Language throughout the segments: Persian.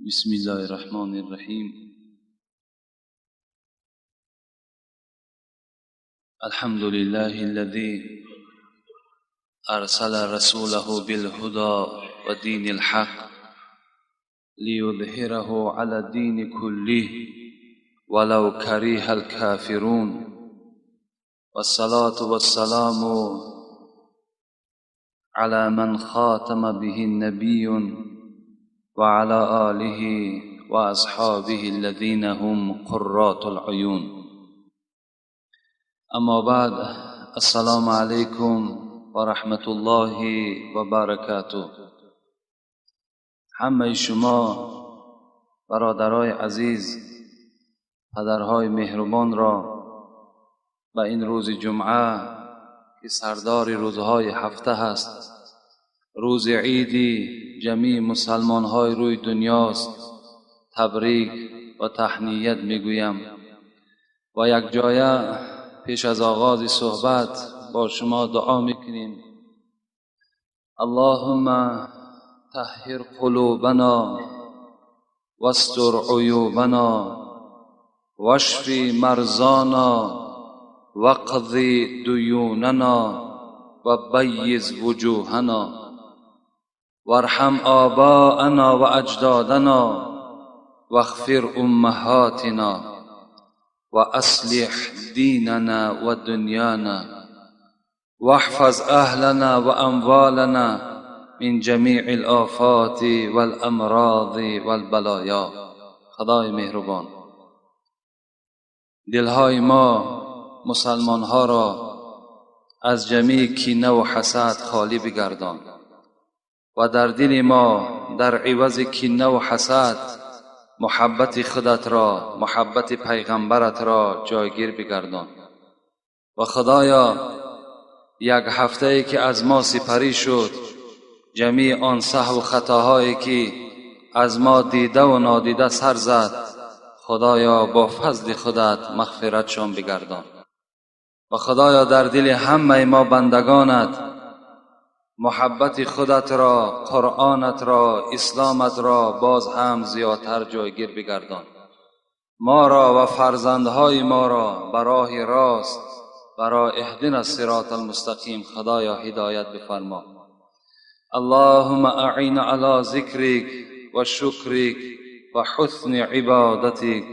بسم الله الرحمن الرحیم. الحمد لله الذي ارسل رسوله بالهدى ودين الحق ليظهره على الدين كله ولو كره الكافرون، والصلاة والسلام على من خاتم به النبي وعلى آله وأصحابه الذين هم قرات العيون. اما بعد، السلام علیکم و رحمت الله و برکاته. همه شما برادرای عزیز، پدرهای مهربان را به این روز جمعه که سردار روزهای هفته هست، روز عیدی جمیع مسلمان های روی دنیاست، تبریک و تهنیت میگویم و یک جایه پیش از آغاز صحبت با شما دعا میکنیم: اللهم طهر قلوبنا واستر عیوبنا واشف مرضانا واقض دیوننا وبیض وجوهنا وارحم آباءنا و اجدادنا واغفر امهاتنا و اصلح دیننا و دنیانا واحفظ اهلنا و اموالنا من جمیع الآفات والامراض والبلایا. خدای مهربان، دلهای ما مسلمان ها را از جمیع کینه و حسد خالی بگردان و در دل ما در عوض کینه و حسد محبت خودت را، محبت پیغمبرت را جایگیر بگردان. و خدایا، یک هفته ای که از ما سپری شد، جمیع آن سهو و خطاهایی که از ما دیده و نادیده سر زد، خدایا با فضل خودت مغفرتشان بگردان. و خدایا در دل همه ما بندگانت محبت خودت را، قرآنت را، اسلامت را باز هم زیادتر جایگیر بگردان. ما را و فرزندهای ما را به راه راست، برای اهدنا الصراط المستقیم خدایا هدایت بفرما. اللهم اعین علی ذکرک و شکرک و حسن عبادتک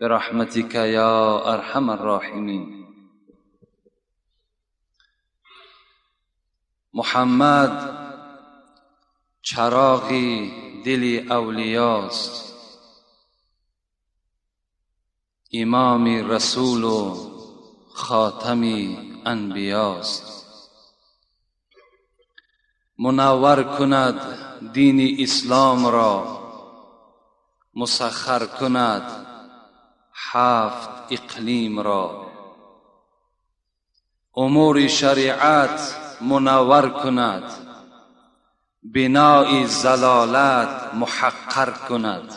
برحمتک یا ارحم الراحمین. محمد چراغی دل اولیاست، امام رسول و خاتم انبیاست. منور کند دین اسلام را، مسخر کند 7 اقلیم را. امور شریعت منور کند، بنای ضلالت محقر کند.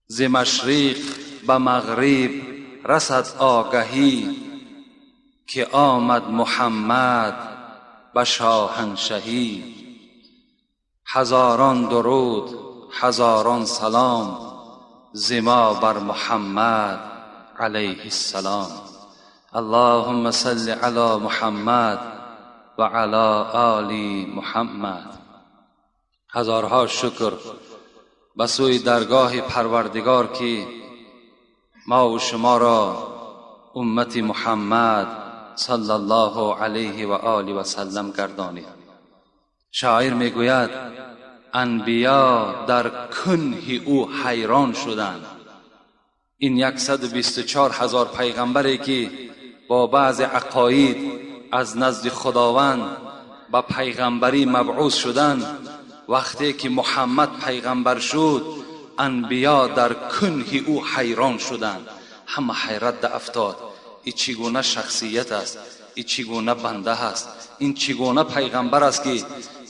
ز مشرق به مغرب رسد آگهی، که آمد محمد به شاهنشهی. هزاران درود هزاران سلام ز ما بر محمد علیه السلام. اللهم صل علی محمد و علی آل محمد. هزارها شکر به سوی درگاه پروردگار که ما و شما را امت محمد صلی الله علیه و آله و سلم گردانید. شاعر میگوید: انبیا در کنه او حیران شدند. این 124,000 پیغمبری که با بعض عقاید از نزد خداوند به پیغمبری مبعوث شدند، وقتی که محمد پیغمبر شد، انبیا در کنه او حیران شدند. همه حیرت ده افتاد: این چگونه شخصیت است، این چگونه بنده است، این چگونه پیغمبر است که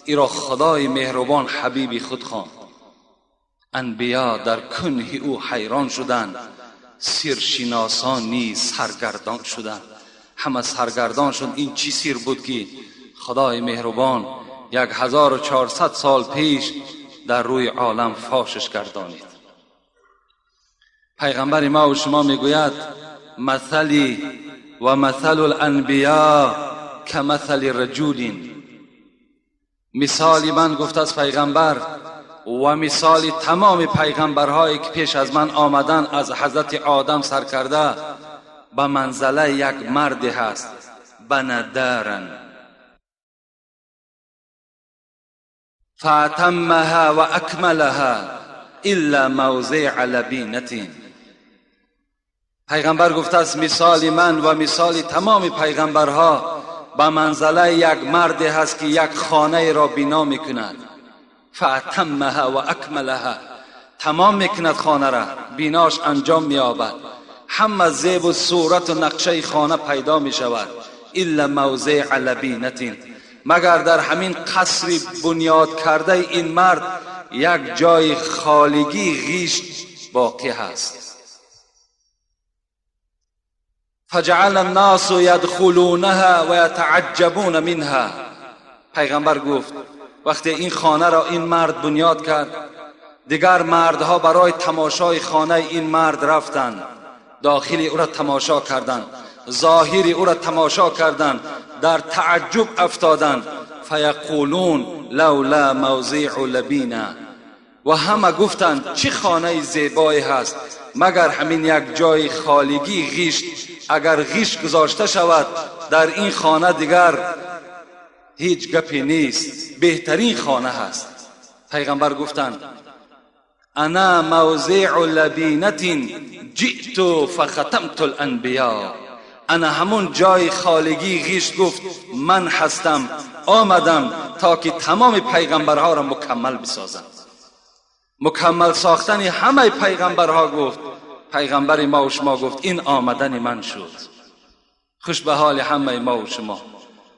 ای را خدای مهربان حبیب خود خواند. انبیا در کنه او حیران شدند، سیرشناسان نیز سرگردان شدند. همه سرگردان شد. این چی سیر بود که خدای مهربان 1400 سال پیش در روی عالم فاشش گردانید. پیغمبر ما و شما میگوید مثلی و مثل الانبیاء کمثل رجل، مثالی من گفته است پیغمبر و مثال تمام پیغمبرهایی که پیش از من آمدن از حضرت آدم سر کرده به منزله یک مرد هست، بنى دارا فأتمها و اکملها الا موضع لبینة. پیغمبر گفته است مثال من و مثال تمام پیغمبرها به منزله یک مرد هست که یک خانه را بنا میکند، فأتمها و اکملها، تمام میکند خانه را، بیناش انجام مییابد، همه زیب و صورت و نقشه خانه پیدا میشود، الا موضع لبینة، مگر در همین قصر بنیاد کرده این مرد یک جای خالگی غیشت باقی هست. فجعل الناس يدخلونها و یتعجبون منها. پیغمبر گفت وقتی این خانه را این مرد بنیاد کرد، دیگر مردها برای تماشای خانه این مرد رفتند، داخل او را تماشا کردند، ظاهر او را تماشا کردند، در تعجب افتادند. فیقولون لولا موضع لبینه، و همه گفتند چه خانه زیبایی هست، مگر همین یک جای خالگی غیشت، اگر غیشت گذاشته شود در این خانه دیگر هیچ گپی نیست، بهترین خانه هست. پیغمبر گفتند انا موضع لبینة جئت فختمت الانبیاء، انا همون جای خالگی غیشت گفت من هستم، آمدم تا که تمام پیغمبرها را مکمل بسازم. مکمل ساختن همه پیغمبرها گفت پیغمبر ما و شما گفت این آمدن من شد. خوش به حال همه ما و شما،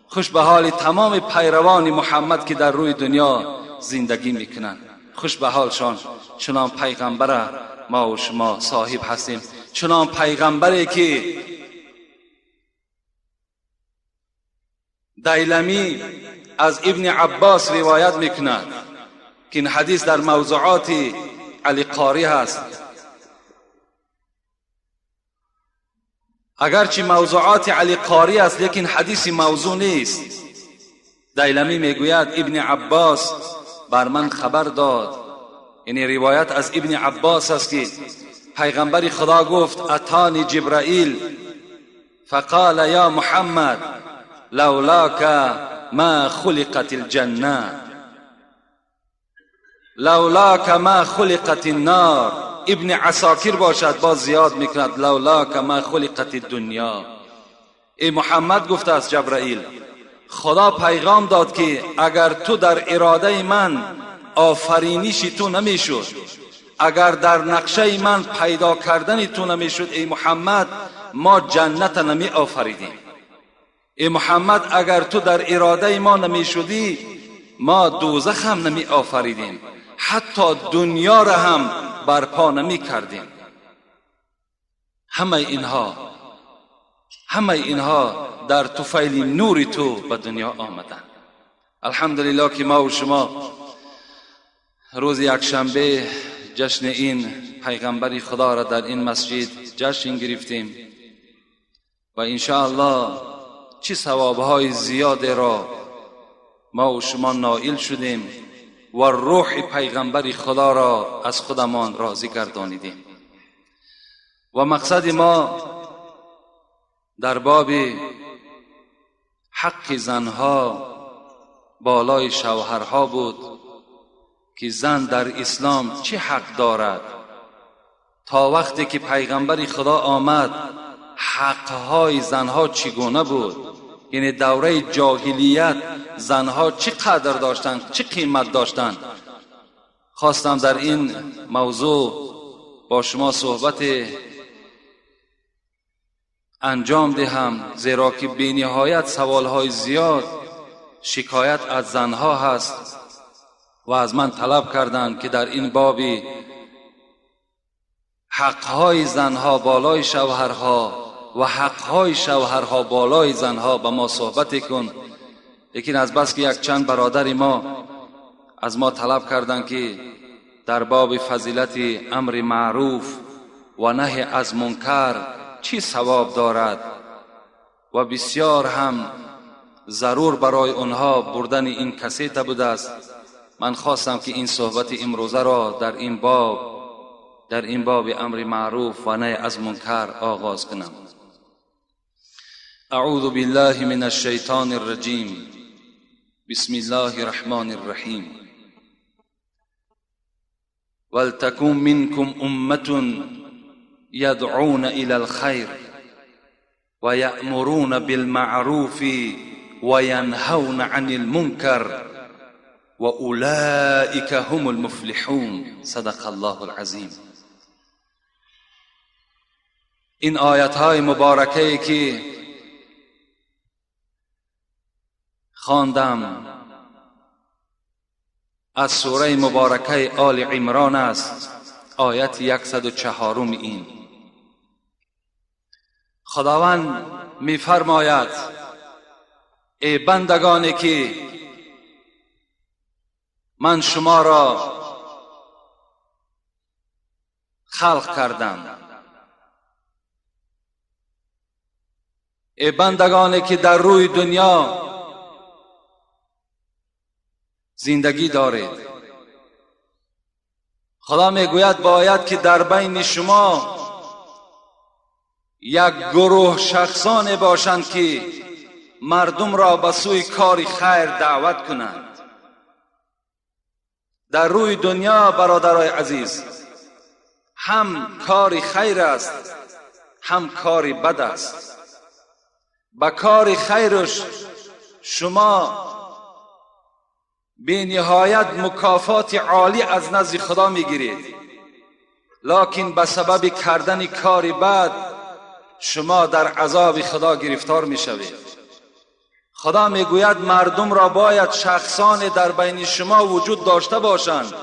خوش به حال تمام پیروان محمد که در روی دنیا زندگی میکنند، خوش به حالشان. چنان پیغمبر ما و شما صاحب هستیم، چنان پیغمبری که دیلمی از ابن عباس روایت میکند که این حدیث در موضوعات علی قاری هست، اگرچه موضوعات علی قاری است لیکن حدیث موضوع نیست. دیلمی میگوید ابن عباس بر من خبر داد، یعنی روایت از ابن عباس است که پیغمبر خدا گفت اتانی جبرائیل فقال یا محمد لولاک ما خلقت الجنه لولاک ما خلقت النار. ابن عساکر باشد باز زیاد میکند لولاک ما خلقت الدنیا. ای محمد گفته است جبرائیل خدا پیغام داد که اگر تو در اراده من آفرینش تو نمیشد، اگر در نقشه من پیدا کردن تو نمیشد ای محمد، ما جنت نمی آفریدیم. ای محمد اگر تو در اراده ما نمیشدی ما دوزخ هم نمی آفریدیم، حتی دنیا را هم برپا نمی کردیم. همه اینها در طفیل نور تو به دنیا آمدن. الحمدلله که ما و شما روز یکشنبه جشن این پیغمبر خدا را در این مسجد جشن گرفتیم و انشاءالله چه ثوابهای زیاد را ما و شما نائل شدیم و روح پیغمبر خدا را از خودمان راضی گردانیدیم. و مقصد ما در باب حق زنها بالای شوهرها بود که زن در اسلام چه حق دارد. تا وقتی که پیغمبر خدا آمد حقهای زنها چگونه بود، یعنی دوره جاهلیت زنها چه قدر داشتند، چه قیمت داشتند. خواستم در این موضوع با شما صحبت انجام دهم، زیرا که بی نهایت سوالهای زیاد شکایت از زنها هست و از من طلب کردند که در این بابی حقهای زنها بالای شوهرها و حقهای شوهرها بالای زنها با ما صحبت کن. لیکن از بس که یک چند برادر ما از ما طلب کردند که در باب فضیلت امر معروف و نهی از منکر چی ثواب دارد و بسیار هم ضرور برای آنها بردن این کسیت بوده است. من خواستم که این صحبت امروزه را در این باب امر معروف و نهی از منکر آغاز کنم. اعوذ بالله من الشیطان الرجیم. بسم الله الرحمن الرحیم. ولتکن منکم امة یدعون الی الخیر و یأمرون بالمعروف و ینهون عن المنکر و اولئک هم المفلحون. صدق الله العظیم. این آیت های مبارکه که خواندم از سوره مبارکه آل عمران است، آیت 104. این خداوند می‌فرماید ای بندگانی که من شما را خلق کردم، ای بندگانی که در روی دنیا زندگی دارید. خدا میگوید باید که در بین شما یک گروه شخصان باشند که مردم را به سوی کار خیر دعوت کنند. در روی دنیا برادرای عزیز هم کار خیر است هم کار بد است. با کار خیرش شما بی نهایت مکافات عالی از نزد خدا میگیرید، لکن به سبب کردن کار بد شما در عذاب خدا گرفتار میشوید. خدا میگوید مردم را باید شخصان در بین شما وجود داشته باشند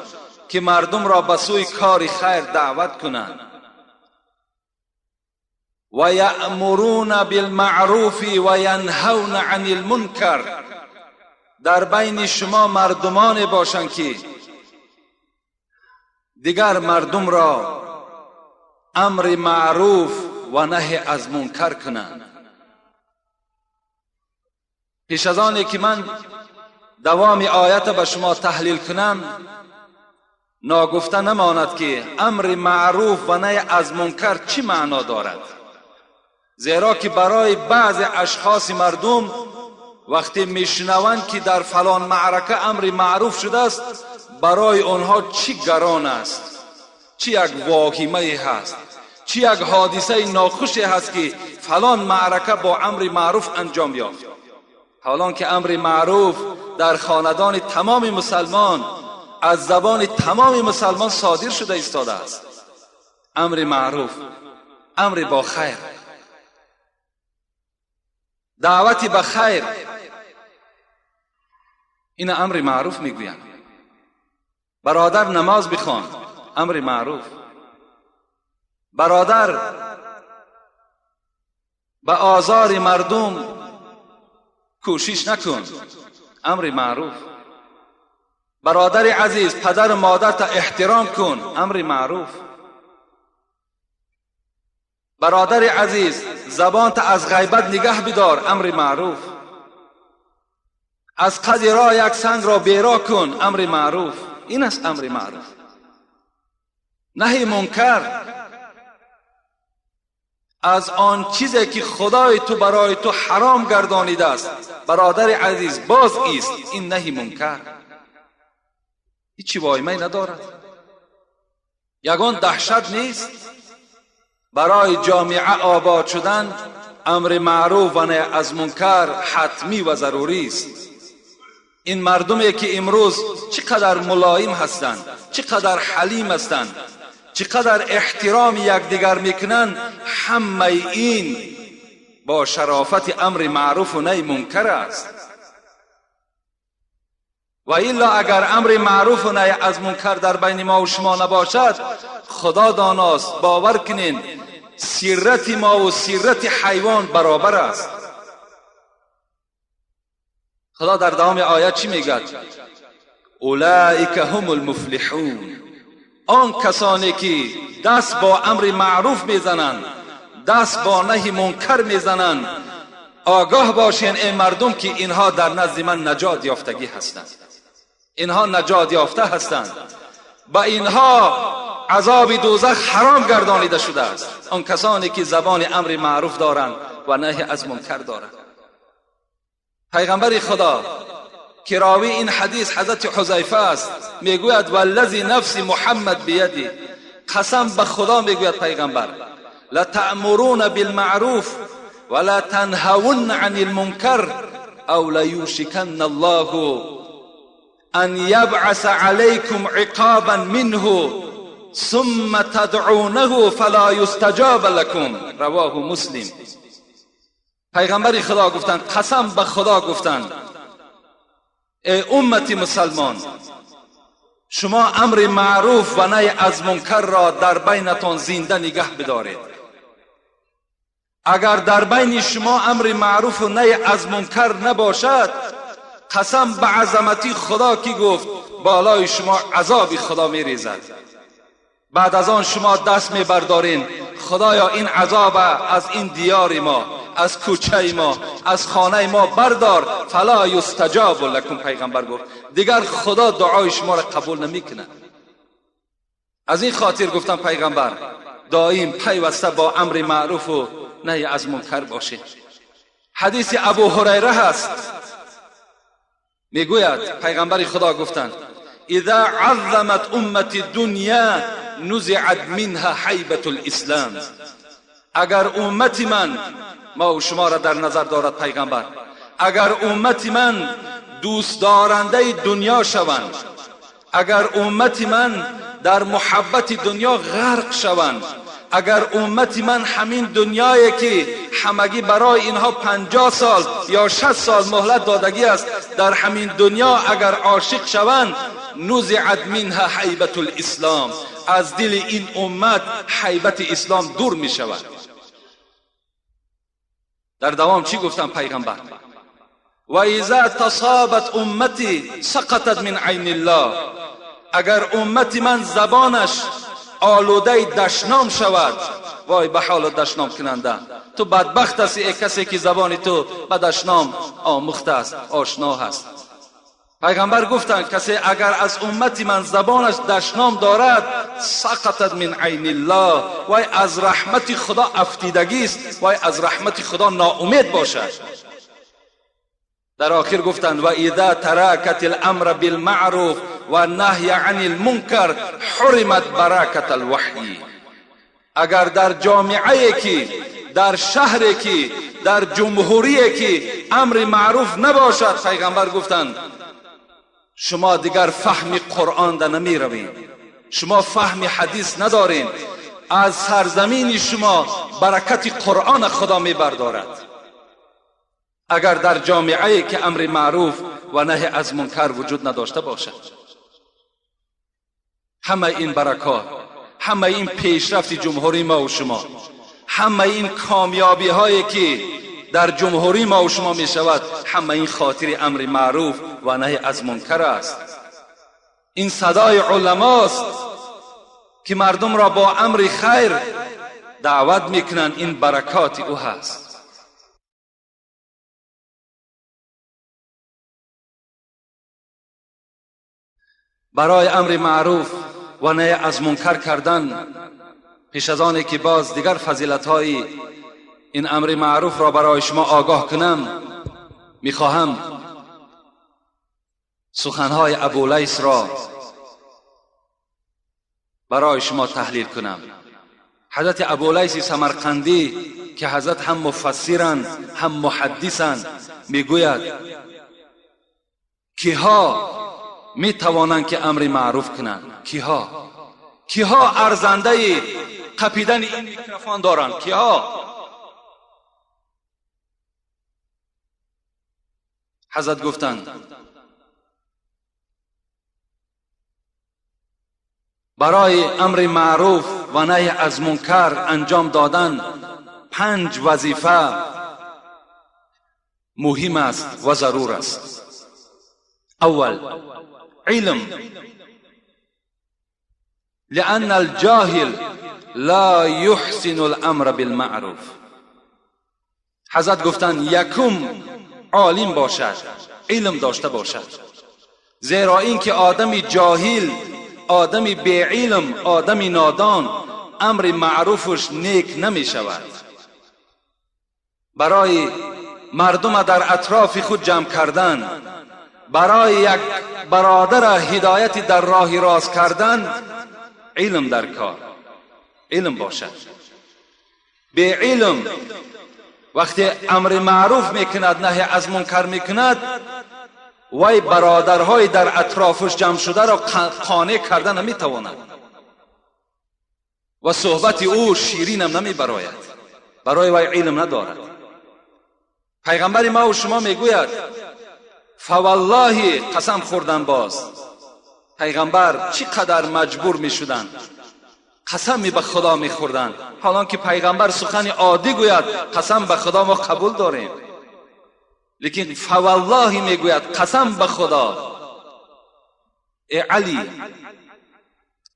که مردم را به سوی کار خیر دعوت کنند. و یأمرون بالمعروف و ینهون عن المنکر. در بین شما مردمان باشند که دیگر مردم را امر معروف و نهی از منکر کنند. پیش از آنی که من دوام آیت به شما تحلیل کنم، ناگفته نماند که امر معروف و نهی از منکر چی معنا دارد. زیرا که برای بعض اشخاص مردم وقتی میشنوند که در فلان معرکه امر معروف شده است، برای آنها چی گران است، چی یک واقعه هست، چی یک حادثه ناخوشی هست که فلان معرکه با امر معروف انجام یافت. حالان که امر معروف در خاندان تمام مسلمان از زبان تمام مسلمان صادر شده ایستاده است. امر معروف، امر با خیر، دعوتی به خیر، این امر معروف میگویند. برادر نماز بخوان، امر معروف. برادر به آزار مردم کوشش نکن، امر معروف. برادر عزیز پدر و مادر تا احترام کن، امر معروف. برادر عزیز زبان تا از غیبت نگه بدار، امر معروف. از قد راه یک سنگ را بیرا کن، امر معروف. این است امر معروف. نهی منکر از آن چیزی که خدای تو برای تو حرام گردانیده است، برادر عزیز باز ایست. این نهی منکر هیچی وایمه ندارد، یگان دهشت نیست. برای جامعه آباد شدن امر معروف و نهی از منکر حتمی و ضروری است. این مردمی که امروز چقدر ملایم هستند، چقدر حلیم هستند، چقدر احترام یکدیگر میکنند، همه این با شرافت امر معروف و نهی منکر است. و الا اگر امر معروف و نهی از منکر در بین ما و شما نباشد، خدا داناست، باور کنین سیرت ما و سیرت حیوان برابر است. خدا در دوام آیت چی میگه؟ اولئک هم المفلحون. آن کسانی که دست با امر معروف میزنند، دست با نهی منکر میزنند، آگاه باشین ای مردم که اینها در نزد من نجات یافتگی هستند، اینها نجات یافته هستند، با اینها عذاب دوزخ حرام گردانیده شده است. آن کسانی که زبان امر معروف دارند و نهی از منکر دارند. پیغمبر خدا که راوی این حدیث حضرت حذیفه است میگوید والذی نفس محمد بیدی، قسم به خدا میگوید پیغمبر، لتأمرون بالمعروف ولا تنهون عن المنکر او لیوشکن الله ان یبعث علیکم عقابا منه ثم تدعونه فلا یستجاب لكم. رواه مسلم. پیغمبر خدا گفتند، قسم به خدا گفتند ای امت مسلمان، شما امر معروف و نهی از منکر را در بینتان زنده نگه بدارید. اگر در بین شما امر معروف و نهی از منکر نباشد، قسم به عظمتی خدا که گفت بالای شما عذاب خدا میریزد. بعد از آن شما دست میبردارین خدایا این عذاب از این دیار ما، از کوچه ما، از خانه ما بردار، فلا یستجاب لکم. پیغمبر گفت دیگر خدا دعای شما را قبول نمیکنه. از این خاطر گفتم پیغمبر دائم پیوسته با امر معروف و نهی از منکر باشه. حدیث ابو هریره هست، میگوید پیغمبر خدا گفتند اذا عظمت امتی دنیا نزعت منها حیبت الاسلام. اگر امتی من، ما و شما را در نظر دارد پیغمبر، اگر امتی من دوست دارنده دنیا شوند، اگر امتی من در محبت دنیا غرق شوند، اگر امتی من همین دنیایی که همگی برای اینها 50 سال یا 60 سال مهلت دادگی است، در همین دنیا اگر عاشق شوند، نزعت منها حیبت الاسلام، از دل این امت حیبت اسلام دور می شود. در دوام چی گفتم پیغمبر؟ و اذا تصابت امتی سقطت من عین الله. اگر امتی من زبانش آلوده دشنام شود، وای به حال دشنام کننده، تو بدبخت هستی ای کسی که زبان تو به دشنام آموخته است، آشنا هست. پیغمبر گفتند کسی اگر از امتی من زبانش دشنام دارد، سقطت من عین الله، وای از رحمت خدا افتیدگی است، وای از رحمت خدا ناامید باشد. در آخر گفتند و اذا ترکت الامر بالمعروف و نهی عن المنکر حرمت برکت الوحی. اگر در جامعه که، در شهری که، در جمهوری که امر معروف نباشد، پیغمبر گفتند شما دیگر فهم قرآن ده نمی روین، شما فهم حدیث ندارین، از سرزمین شما برکت قرآن خدا می بردارد. اگر در جامعه که امر معروف و نهی از منکر وجود نداشته باشد، همه این برکات، همه این پیشرفت جمهوری ما و شما، همه این کامیابی هایی که در جمهوری ما و شما می شود، همه این خاطر امر معروف و نهی از منکر است. این صدای علماست که مردم را با امر خیر دعوت میکنند، این برکات او هست. برای امر معروف و نهی از منکر کردن، پیش از آنی که باز دیگر فضیلت های این امر معروف را برای شما آگاه کنم، میخواهم سخنهای ابولیث را برای شما تحلیل کنم. حضرت ابولیث سمرقندی که حضرت هم مفسرند هم محدثند، میگوید کیها می توانند که امر معروف کنند؟ کیها ارزنده قپیدن این میکروفون دارند؟ کیها؟ حضرت گفتند برای امر معروف و نهی از منکر انجام دادن 5 وظیفه مهم است و ضرور است. اول، علم. لأن الجاهل لا يحسن الامر بالمعروف. حضرت گفتن یکم عالم باشد، علم داشته باشد. زیرا اینکه آدمی جاهل، آدمی بی علم، آدمی نادان امر معروفش نیک نمی شود. برای مردم در اطراف خود جمع کردن، برای یک برادر هدایت در راه راست کردن، علم در کار، علم باشد. به علم وقتی امر معروف میکند، نهی از منکر میکند، وی برادرهای در اطرافش جمع شده را قانع کردن نمیتواند و صحبت او شیرین هم نمیبراید، برای وی علم ندارد. پیغمبر ما و شما میگوید فوالله، قسم خوردن. باز پیغمبر چقدر مجبور میشدن، قسم به خدا میخوردن، حالان که پیغمبر سخن عادی گوید قسم به خدا ما قبول داریم، لیکن فوالله میگوید قسم به خدا.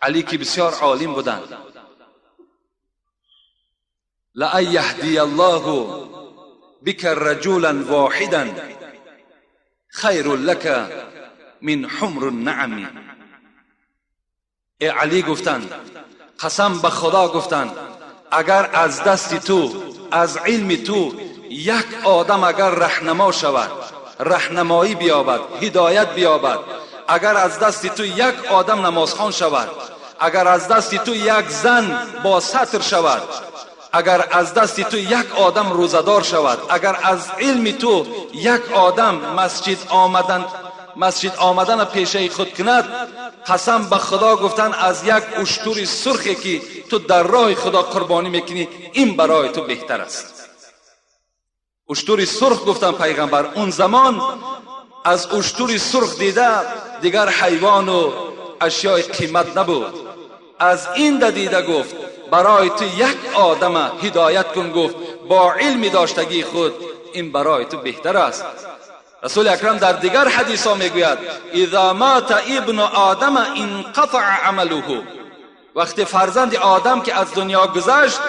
علی که بسیار عالم بودند، لأن یهدی الله بک رجلا واحدا خیر لک من حمر النعم. علی گفتند، قسم به خدا گفتند، اگر از دست تو، از علم تو یک آدم اگر رهنما شود، رهنمایی بیابد، هدایت بیابد، اگر از دست تو یک آدم نمازخوان شود، اگر از دست تو یک زن با ستر شود، اگر از دست تو یک آدم روزدار شود، اگر از علم تو یک آدم مسجد آمدن پیشه خود کند، قسم به خدا گفتن از یک اشتر سرخی که تو در راه خدا قربانی میکنی، این برای تو بهتر است. اشتر سرخ گفتن پیغمبر، اون زمان از اشتر سرخ دیده دیگر حیوان و اشیاء قیمت نبود. از این دیده گفت برای تو یک آدم هدایت کن، گفت با علم داشتگی خود، این برای تو بهتر است. رسول اکرم در دیگر حدیث ها میگوید اذا مات ابن آدم انقطع عمله. وقتی فرزند آدم که از دنیا گذشت،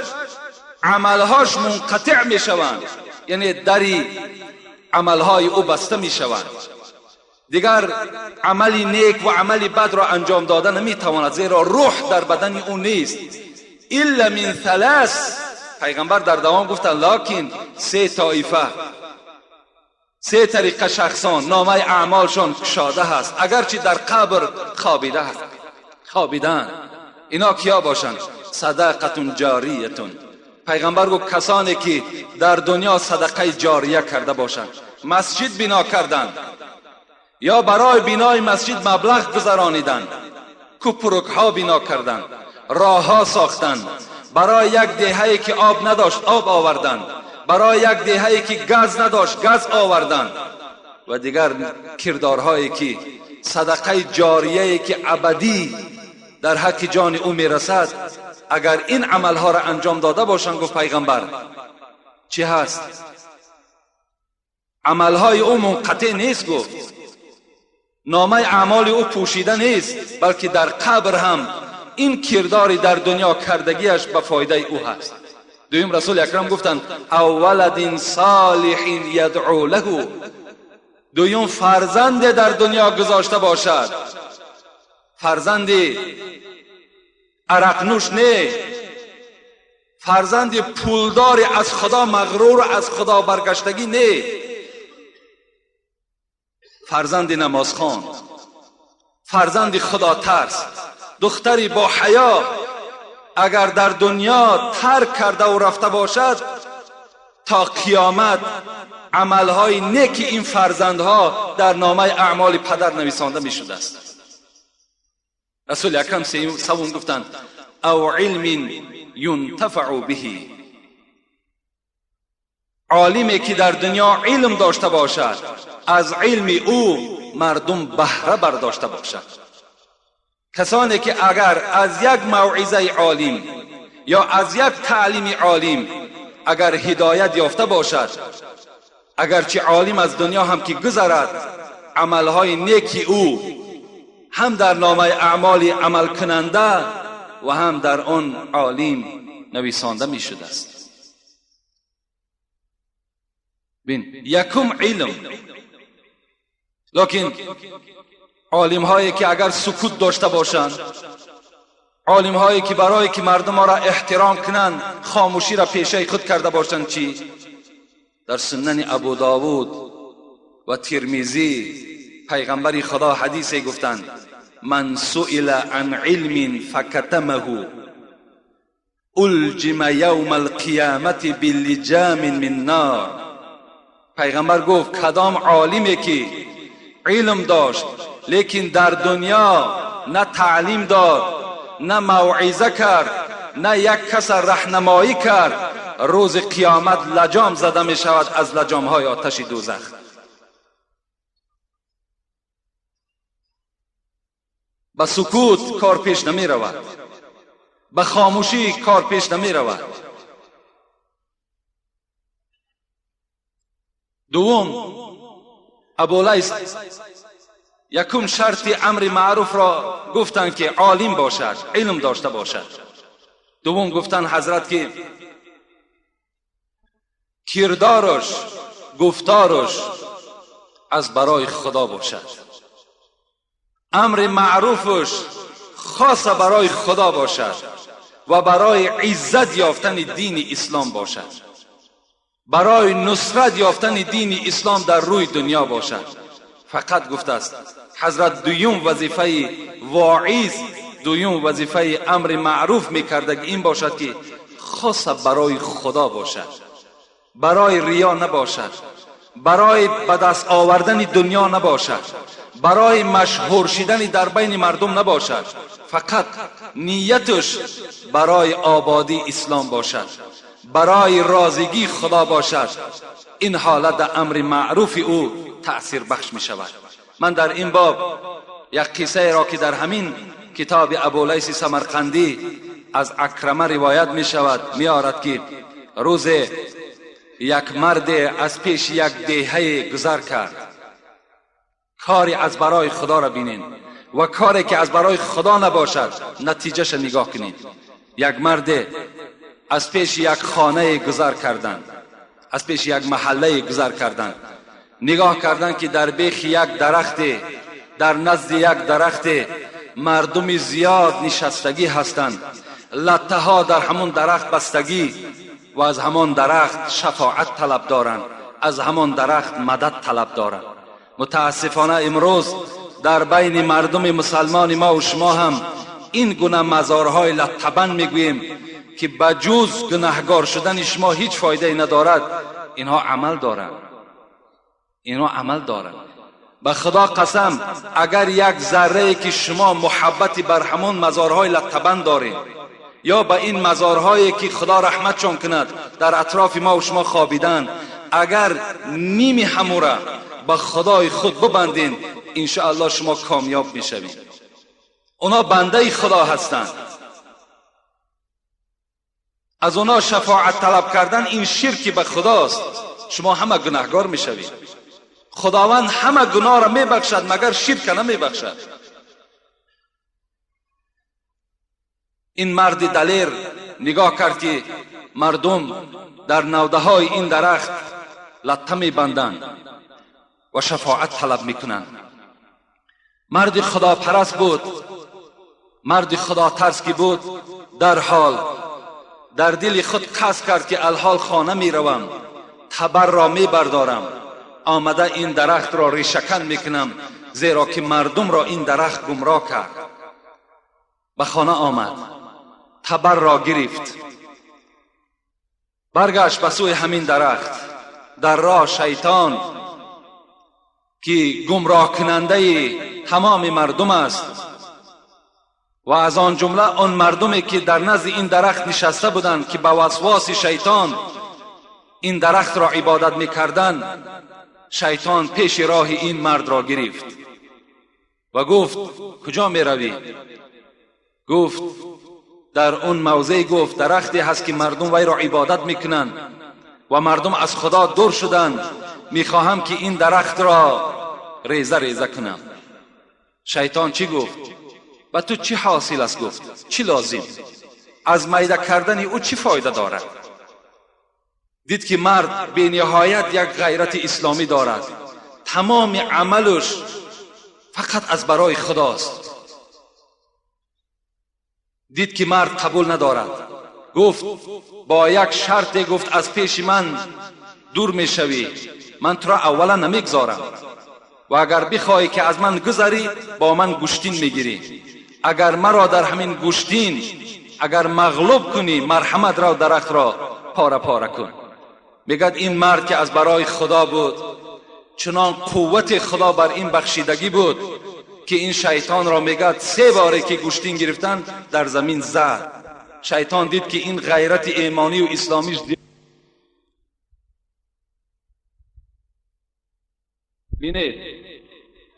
عملهاش منقطع میشوند، یعنی دری عملهای او بسته میشوند، دیگر عملی نیک و عملی بد را انجام دادن نمیتواند، زیرا روح در بدن او نیست. الا من ثلاث. پیغمبر در دوام گفتند لکن سه طایفه، سه طریقه شخصان نامه اعمالشان کشاده هست، اگرچه در قبر خوابیدن. اینا کیا باشند؟ صدقه جاریه. پیغمبر گفت کسانی که در دنیا صدقه جاریه کرده باشند، مسجد بنا کردند یا برای بنای مسجد مبلغ گذرانیدند، کوپرک ها بنا کردند، راه ها ساختند، برای یک دهه‌ای که آب نداشت آب آوردند، برای یک دهه‌ای که گاز نداشت گاز آوردند، و دیگر کردارهایی که صدقه جاریه‌ای که ابدی در حق جان او میرسد. اگر این عملها را انجام داده باشند، گفت پیغمبر، چی هست؟ عملهای او منقطع نیست، گفت نامه اعمال او پوشیده نیست، بلکه در قبر هم این کرداری در دنیا کردگیش به فایده او هست. دویم رسول اکرم گفتند او ولد صالح یدعو له. دویم فرزند در دنیا گذاشته باشد، فرزند عرق نوش نه، فرزند پولدار از خدا مغرور از خدا برگشتگی نه، فرزند نمازخوان، فرزند خدا ترس، دختری با حیا اگر در دنیا ترک کرده و رفته باشد، تا قیامت عملهای نیک این فرزندها در نامه اعمال پدر نویسانده می شده است. رسول اکرم سوم گفتند او علم ینتفع به. عالمی که در دنیا علم داشته باشد، از علم او مردم بهره برداشته باشد. کسانی که اگر از یک موعظه عالم یا از یک تعلیم عالم اگر هدایت یافته باشد، اگرچه عالم از دنیا هم که گذرد، عملهای نیکی او هم در نامه اعمال عمل کننده و هم در آن عالم نویسانده می شده است. بین یکم علم، لیکن عالم هایی که اگر سکوت داشته باشند، عالم هایی که برای که مردم را احترام کنند خاموشی را پیشه خود کرده باشند، چی؟ در سنن ابو داود و ترمذی پیغمبر خدا حدیثی گفتند: من سئل عن علم فکتمه الجم یوم القیامت بلجام من نار. پیغمبر گفت کدام عالمی که علم داشت لیکن در دنیا نه تعلیم داد، نه موعظه کرد، نه یک کس راهنمایی کرد، روز قیامت لجام زده می شود از لجام های آتش دوزخ. با سکوت کار پیش نمی رود، با خاموشی کار پیش نمی رود. دوم، ابولیث یکم شرط امر معروف را گفتند که عالم باشد، علم داشته باشد. دوم گفتند حضرت که کردارش، گفتارش از برای خدا باشد، امر معروفش خاص برای خدا باشد و برای عزت یافتن دین اسلام باشد، برای نصرت یافتن دین اسلام در روی دنیا باشد. فقط گفته است حضرت دویم وظیفه واعظ، دویم وظیفه امر معروف میکرده که این باشد که خاص برای خدا باشد، برای ریا نباشد، برای به دست آوردن دنیا نباشد، برای مشهور شدن در بین مردم نباشد، فقط نیتش برای آبادی اسلام باشد، برای رازگی خدا باشد. این حالت در امر معروف او تأثیر بخش می شود. من در این باب یک قصه را که در همین کتاب ابولیث سمرقندی از اکرمه روایت می شود می آورد که روز یک مرد از پیش یک دیهه گذر کرد. کاری از برای خدا را بینین و کاری که از برای خدا نباشد نتیجهش نگاه کنین. یک مرد از پیش یک خانه گذر کردند، از پیش یک محله گذر کردند. نگاه کردند که در بیخ یک درخت، در نزد یک درخت مردم زیاد نشستگی هستند، لته ها در همون درخت بستگی و از همان درخت شفاعت طلب دارند، از همان درخت مدد طلب دارند. متاسفانه امروز در بین مردم مسلمان ما و شما هم این گونه مزارهای لطبن میگوییم که بجوز گناهگار شدن شما هیچ فایده ندارد. اینها عمل دارند، اینها عمل دارند. به خدا قسم اگر یک ذره که شما محبتی بر همون مزارهای لطبن دارید یا به این مزارهایی که خدا رحمتشان کند در اطراف ما و شما خوابیدن، اگر نیمی هموره به خدای خود ببندین، انشاءالله شما کامیاب میشوید. اونا بنده خدا هستند. از اونا شفاعت طلب کردن این شرک به خداست. شما همه گناهگار میشوید. خداوند همه گناه را میبخشد مگر شرک نمیبخشد. این مرد دلیر نگاه کرد که مردم در نوده های این درخت لطه میبندند و شفاعت طلب میکنند. مرد خدا پرست بود، مرد خدا ترس بود. در حال در دل خود قصد کرد که الحال خانه میروم، تبر را میبردارم، آمده این درخت را ریشه‌کن میکنم، زیرا که مردم را این درخت گمراه کرد. به خانه آمد، تبر را گرفت، برگشت به سوی همین درخت. در راه شیطان که گمراه کننده تمام مردم است و از آن جمله آن مردمی که در نزد این درخت نشسته بودند که به وسواس شیطان این درخت را عبادت میکردند، شیطان پیش راه این مرد را گرفت و گفت کجا می روی؟ گفت در اون موضع، گفت درختی هست که مردم وی را عبادت میکنند و مردم از خدا دور شدند، میخواهم که این درخت را ریزه ریزه کنم. شیطان چی گفت؟ و تو چی حاصل است؟ گفت چی لازم؟ از میده کردن او چی فایده دارد؟ دید که مرد به نهایت یک غیرت اسلامی دارد، تمام عملش فقط از برای خداست. دید که مرد قبول ندارد، گفت با یک شرط، گفت از پیش من دور میشوی، من تو را اولا نمیگذارم و اگر بخواهی که از من گذری با من گوشتین میگیری، اگر مرا در همین گوشتین اگر مغلوب کنی مرحمت را درخت را پاره پاره کن. میگد این مرد که از برای خدا بود، چنان قوت خدا بر این بخشیدگی بود که این شیطان را میگد 3 باره که گوشتین گرفتن در زمین زد. شیطان دید که این غیرت ایمانی و اسلامیش بینید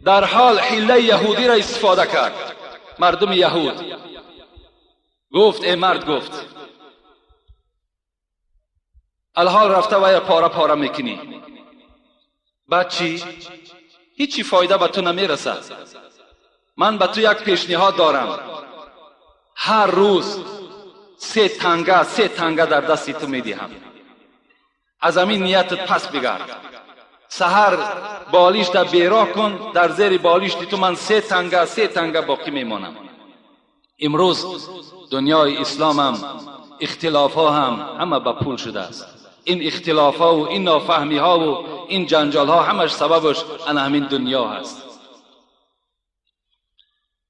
در حال حیله یهودی را استفاده کرد. مردم یهود گفت ای مرد، گفت الحال رفته و پاره پاره میکنی، بعد چی؟ هیچی فایده به تو نمیرسد. من به تو یک پیشنهاد دارم، هر روز 3 تنگه در دستی تو میدهم، از همین نیتت پس بگرد. سحر بالیش تا بیراه کن، در زیر بالیش تو من 3 تنگه باقی میمانم. امروز دنیای اسلام هم اختلاف ها هم همه به پول شده است. این اختلاف ها و این نافهمی ها و این جنجال ها همش سببش همین دنیا هست.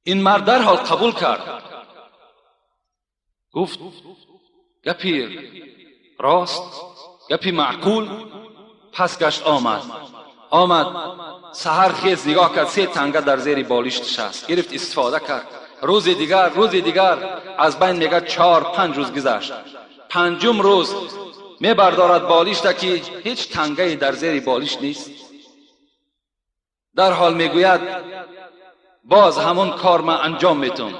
این مرد در حال قبول کرد، گفت گپی راست، گپی معقول. پس گشت آمد سحر خیز نگاه کرد، 3 تنگه در زیر بالیش نشست، گرفت استفاده کرد. روز دیگر از بین میگه 4-5 روز گذشت. 5م روز میبردارد بالیش تا که هیچ تنگه در زیر بالیش نیست. در حال میگوید باز همون کار من انجام میتون.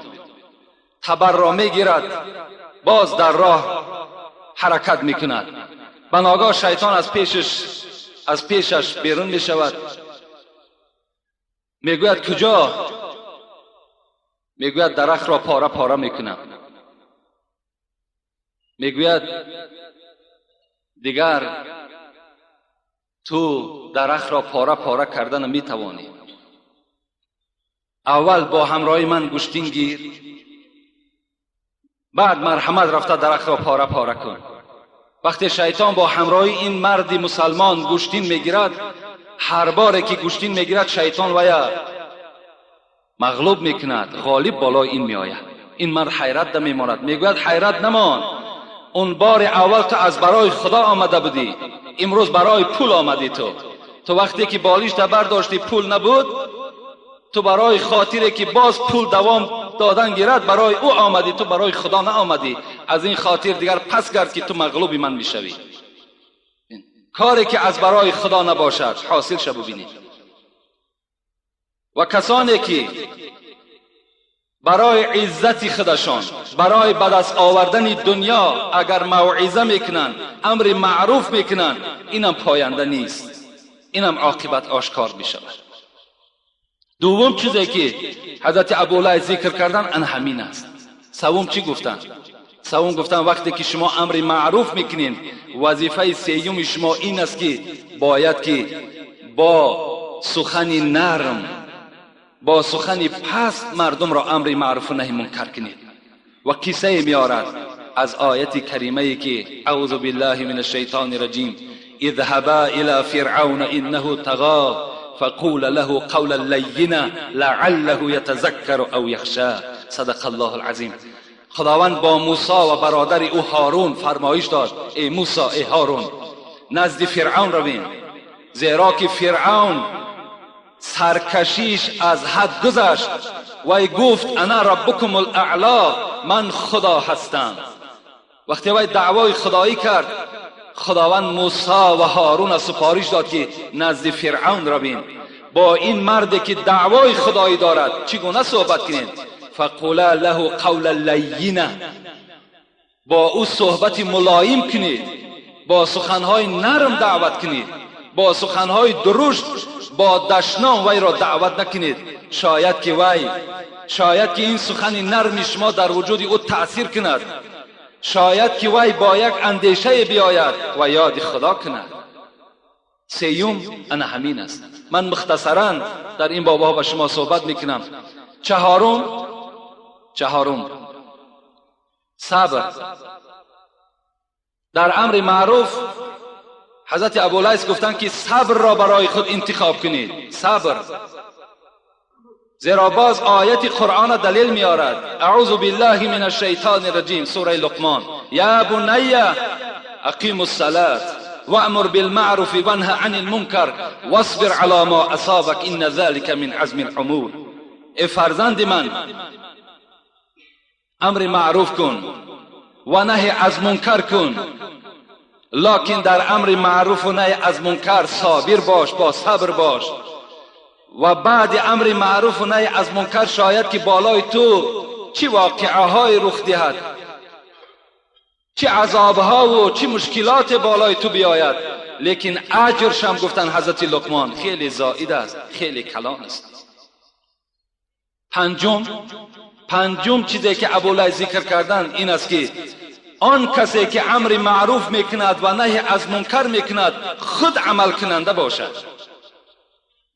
خبر را میگیرد، باز در راه حرکت میکند. بناگاه شیطان از پیشش بیرون میشود. میگوید کجا؟ میگوید درخت را پاره پاره میکنم. میگوید دیگر تو درخت را پاره پاره کردن میتوانی. اول با همراهی من گوشتین گیر، بعد مرحمت رفته درخت را پاره پاره کن. وقتی شیطان با همراهی این مرد مسلمان گوشتین میگیرد، هر باره که گوشتین میگیرد شیطان ویا مغلوب میکند، غالب بالای این میآید. این مرد حیرت نمیماند. میگوید حیرت نمان، اون بار اول تو از برای خدا آمده بودی، امروز برای پول آمدی. تو وقتی که بالیش تا برداشتی پول نبود، تو برای خاطری که باز پول دوام دادن گیرد برای او آمدی، تو برای خدا نآمدی. از این خاطر دیگر پس گرد که تو مغلوب من میشوی. کاری که از برای خدا نباشد حاصل شو ببینید. و کسانی که برای عزت خودشان، برای به دست آوردن دنیا اگر موعظه میکنن، امر معروف میکنن، اینم پاینده نیست، اینم عاقبت آشکار میشود. دوم چیزی که حضرت ابوالعلا ذکر کردن ان همین است. سوم چی گفتن؟ سوم گفتن وقتی که شما امر معروف میکنین، وظیفه سیوم شما این است که باید که با سخن نرم، با سخن پست مردم را امر معروف و نهی منکر کنید. و قصه میارد از آیت کریمه که اعوذ بالله من الشیطان الرجیم اذهبا الى فرعون انه طغى فقول له قولا لینا لعله یتذکر او یخشی. صدق الله العظیم. خداوند با موسی و برادر او هارون فرمایش داد ای موسی، ای هارون، نزد فرعون روین، زیرا که فرعون سرکشیش از حد گذشت و گفت انا ربکم الاعلا، من خدا هستم. وقتی وی دعوای خدایی کرد، خداوند موسی و هارون سفارش داد که نزد فرعون روین، با این مردی که دعوای خدایی دارد چگونه صحبت کنید؟ فقولا له قولا لینا، با او صحبت ملایم کنید، با سخنهای نرم دعوت کنید، با سخنهای درشت با دشنام وی را دعوت نکنید. شاید که این سخن نرم شما در وجود او تأثیر کند، شاید که وی با یک اندیشه بیاید و یاد خدا کند. سیوم انا همین است. من مختصرا در این بابا با شما صحبت میکنم. چهارم صبر. در امر معروف حضرت ابولیث گفتند که صبر را برای خود انتخاب کنید. صبر، زیرا باز آیت قرآن دلیل میارد. اعوذ بالله من الشیطان الرجیم، سوره لقمان. یا بنی اقیم الصلاة وامر بالمعروف وانه عن المنکر واصبر على ما اصابك ان ذلك من عزم الامور. ای فرزند من، امر معروف کن و نهی از منکر کن، لکن در امر معروف و نهی از منکر صابر باش، با صبر باش. و بعد امر معروف و نهی از منکر شاید که بالای تو چه واقعه‌های رخ دهد، چه عذابها و چه مشکلات بالای تو بیاید، لیکن اجرش هم گفتن حضرت لقمان خیلی زائد است، خیلی کلان است. پنجم چیزی که ابولیث ذکر کردن این است که آن کسی که امر معروف میکند و نهی از منکر میکند خود عمل کننده باشد.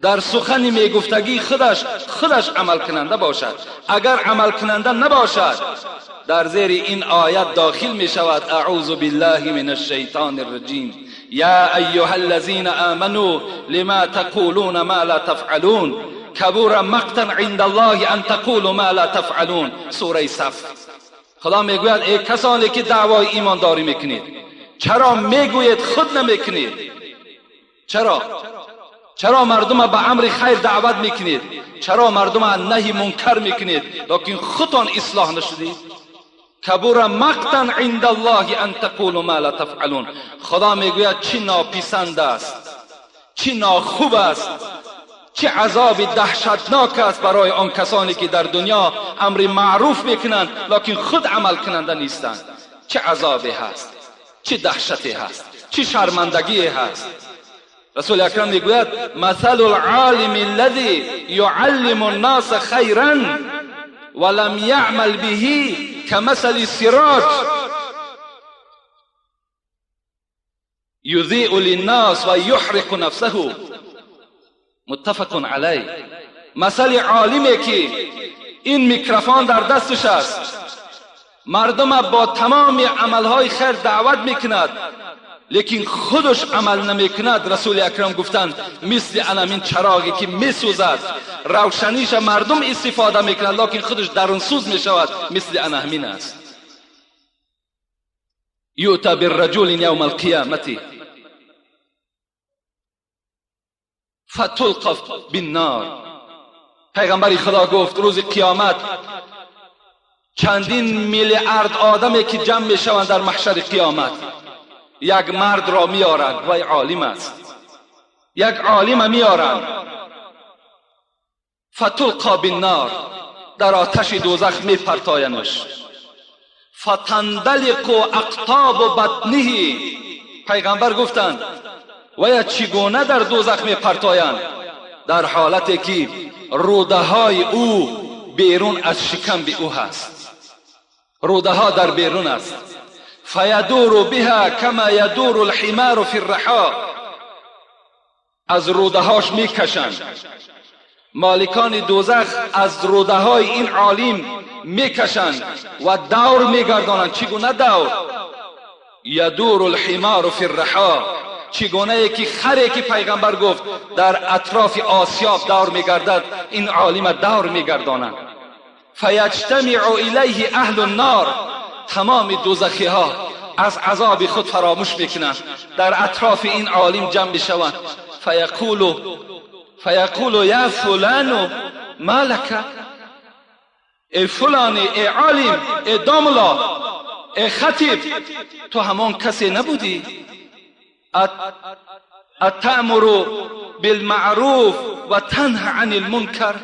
در سخن میگفتگی خودش عمل کننده باشد. اگر عمل کننده نباشد در زیر این آیت داخل می شود. اعوذ بالله من الشیطان الرجیم. یا ایها الذین آمنوا لما تقولون ما لا تفعلون کبر مقتا عند الله ان تقولوا ما لا تفعلون. سوره صف. خدا میگوید ای کسانی که دعوای ایمانداری میکنید، چرا میگویید خود نمیکنید؟ چرا مردم به امر خیر دعوت میکنید؟ چرا مردم نهی منکر میکنید لیکن خودتان اصلاح نشدید؟ کبر مقتا عند الله ان تقولوا ما لا تفعلون. خدا میگوید چه ناپسند است، چه ناخوب است، چه عذاب دهشتناک است برای آن کسانی که در دنیا امر معروف میکنند لیکن خود عمل کننده نیستند. چه عذابی هست، چه دهشتی هست، چه شرمندگی هست. رسول اکرم میگوید مثل العالم الذي يعلم الناس خيرا ولم يعمل به كمثل سراج يضيء للناس ويحرق نفسه. متفق علیه. مثل عالمی که این میکروفون در دستش است، مردم با تمام عملهای خیر دعوت میکند لیکن خودش عمل نمیکند. رسول اکرم گفتند مثل این چراغی که میسوزد، روشنیش مردم استفاده میکند لیکن خودش درونسوز میشود، مثل همین است. یؤتی بالرجل یوم القیامة فتلقى بالنار. پیغمبر خدا گفت روز قیامت چندین میلیارد آدمی که جمع میشوند در محشر قیامت، یک مرد را میارند، وی عالم است، یک عالم میارند، فتلقى بالنار، در آتش دوزخ میپرتاینش. فتندلق اقطاب بطنه. پیغمبر گفتند وی چگونه در دوزخ میپرتایند؟ در حالتی که روده های او بیرون از شکم او هست، روده ها در بیرون است. فیدور بها کما یدور الحمار فی الرحا. از روده هاش میکشند. مالکان دوزخ از روده های این عالم میکشند و دور میگردانند. چگونه دور؟ یدور الحمار فی الرحا. چگونه که خری که پیغمبر گفت در اطراف آسیاب دور میگردد، این عالم دور میگردانند. فیجتمع الیه اهل النار. تمام دوزخی ها از عذاب خود فراموش میکنند، در اطراف این عالم جمع میشوند. فیقول یا فلان ما لک. ای فلانی، ای عالم، ای داملا، ای خطیب، تو همان کسی نبودی؟ اتأمر بالمعروف و تنهی عن المنکر.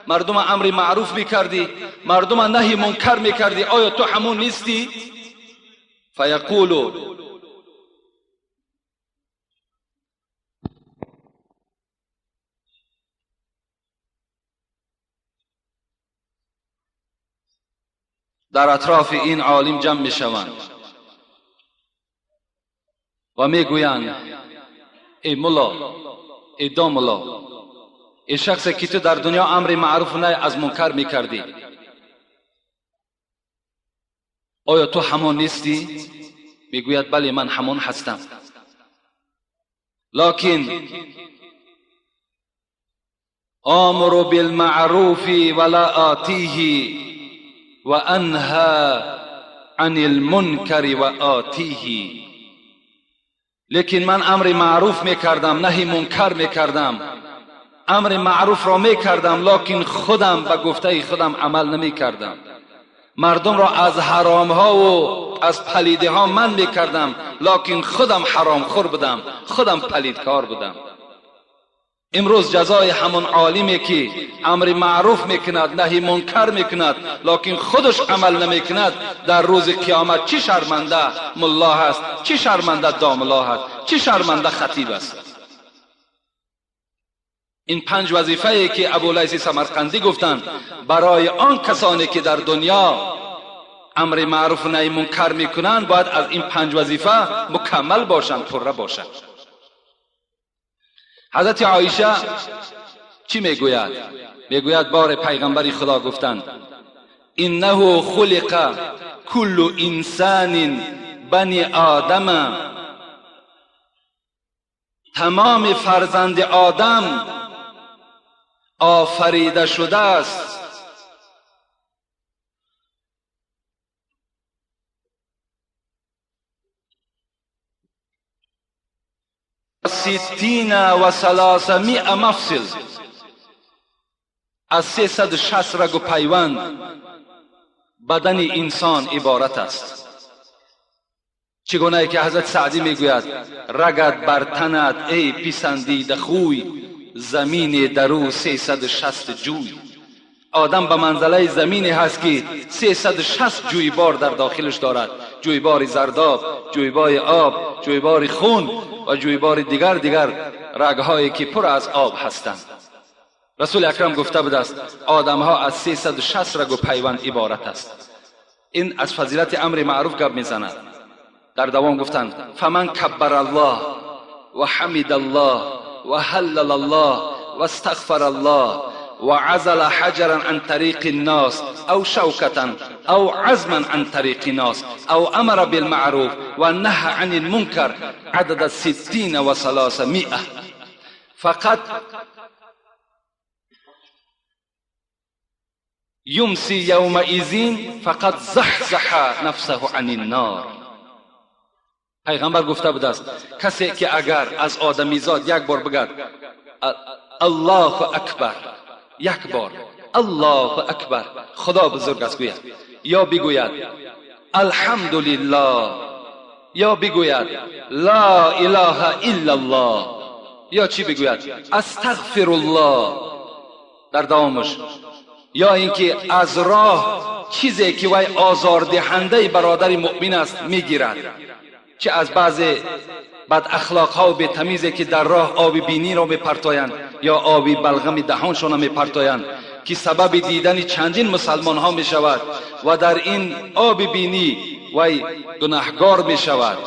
مردم امر معروف میکردی، مردم نهی منکر میکردی، آیا تو همون نیستی؟ فیقول در اطراف این عالم جمع می شوند و می گویند ای ملا، ای داملا، ای شخصی که تو در دنیا امر معروف و نهی از منکر می کردی، آیا تو همان نیستی؟ می گوید بله من همان هستم، لکن آمر بالمعروف ولا آتیه و انهى عن المنکر و آتیه. لیکن من امر معروف میکردم، نهی منکر میکردم. امر معروف را میکردم لکن خودم به گفته خودم عمل نمیکردم. مردم را از حرام ها و از پلیدی ها من میکردم لکن خودم حرام خور بودم، خودم پلیدکار بودم. امروز جزای همون عالمی که امر معروف میکند، نهی منکر میکند لکن خودش عمل نمیکند، در روز قیامت چه شرمنده ملا هست، چه شرمنده داملا هست، چه شرمنده خطیب است. این 5 وظیفه ای که ابولیث سمرقندی گفتند برای آن کسانی که در دنیا امر معروف و نهی منکر میکنند، باید از این 5 وظیفه مکمل باشند، پره باشند. حضرت عایشه چی میگوید؟ میگوید بار پیغمبر خدا گفتند انه خلق کل انسان بنی آدم، تمام فرزند آدم آفریده شده است ستین و 300 مفصل، از 360 رگ و پیوند بدن انسان عبارت است. چگونه که حضرت سعدی میگوید رگت بر تنت ای پسندیده خوی، زمین درو 360 جوی. آدم به منزله زمینی هست که 360 جویبار در داخلش دارد، جویبار زرداب، جویبار آب، جویبار خون و جویبار دیگر رگهایی که پر از آب هستند. رسول اکرم گفته بود است آدم ها از 360 رگ و پیوند عبارت است. این از فضیلت امر معروف گپ میزند. در دوام گفتند فمن کبر الله و حمد الله و هلل الله و استغفر الله و عزل حجرا عن طریق الناس او شوکتا او عزما عن طریق الناس او امر بالمعروف و نهى عن المنکر عدد 60 و 300 فقط یمسی یومئذ فقط زحزح نفسه عن النار. پیغمبر گفته بود است کسی که اگر از آدمیزاد یک بار بگد الله اکبر، یک بار الله اکبر خدا بزرگ است گوید، یا بگوید الحمدلله، یا بگوید لا اله الا الله، یا چی بگوید استغفر الله در دوامش، یا اینکه از راه چیزی که وی آزاردهنده برادر مؤمن است میگیرد، چه از بعض بد اخلاق ها و به تمیزی که در راه آب بینی را میپرتایند یا آب بلغم دهانشان را میپرتایند که سبب دیدن چندین مسلمان ها میشود و در این آب بینی وی گناهگار میشود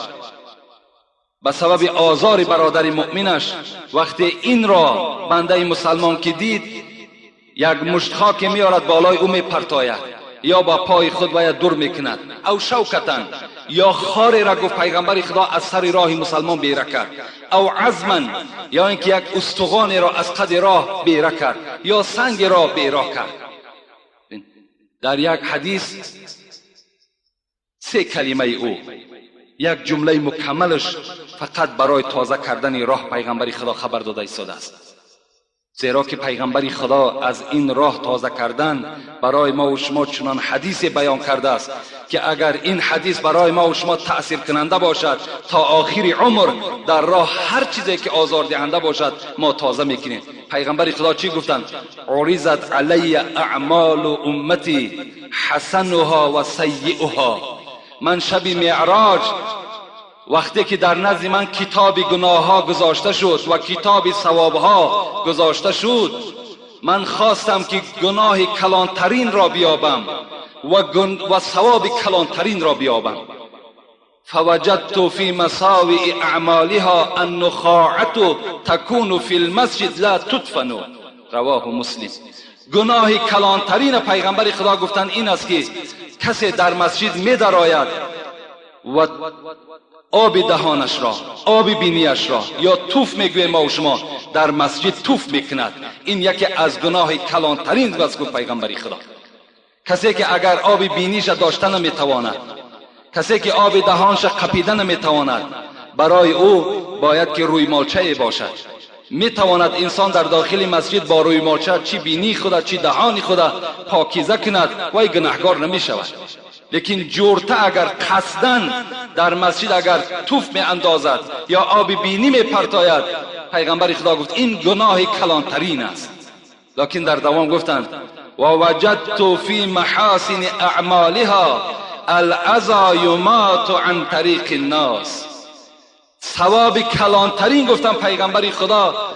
به سبب آزار برادر مؤمنش. وقتی این را بنده مسلمان که دید یک مشت خاک میارد بالای او میپرتاید یا با پای خود وی دور میکند او شوکتا، یا خار را گفت پیغمبر خدا از سر راه مسلمان بیره کرد، او عزما یا اینکه یک استخوان را از قد راه بیره کرد یا سنگ را بیره کرد. در یک حدیث 3 کلمه او، یک جمله مکملش فقط برای تازه کردن راه پیغمبر خدا خبر داده ایستاده است. زیرا که پیغمبر خدا از این راه تازه کردن برای ما و شما چنان حدیث بیان کرده است که اگر این حدیث برای ما و شما تأثیر کننده باشد تا آخر عمر در راه هر چیزی که آزاردهنده باشد ما تازه میکنیم. پیغمبر خدا چی گفتند؟ عرضت علی اعمال امتی حسنها و سیئها. من شب معراج وقتی که در نزد من کتاب گناه ها گذاشته شد و کتاب ثواب ها گذاشته شد، من خواستم که گناه کلانترین را بیابم و ثواب کلانترین را بیابند. فوجدت فی مساوئ اعمالها النخاعة تکون فی المسجد لا تدفن. رواه مسلم. گناه کلانترین پیغمبر خدا گفتند این است که کسی در مسجد می درآید و آب دهانش را، آب بینیش را، یا توف میگویم ما و شما، در مسجد توف میکند. این یکی از گناه کلانترین است گفت پیغمبر خدا. کسی که اگر آب بینیش داشته نمیتواند، کسی که آب دهانش قپیده نمیتواند، برای او باید که روی مالچه باشد. میتواند انسان در داخل مسجد با روی مالچه چی بینی خدا چی دهانی خدا پاکیزه کند و گناهگار نمیشود. لیکن جورته اگر قصدن در مسجد اگر توف می اندازد یا آب بینی می پرتاید، پیغمبر خدا گفت این گناه کلانترین است. لیکن در دوام گفتند و وجدت فی محاسن اعمالها الاذى یمات عن طریق الناس. ثواب کلانترین گفتم پیغمبر خدا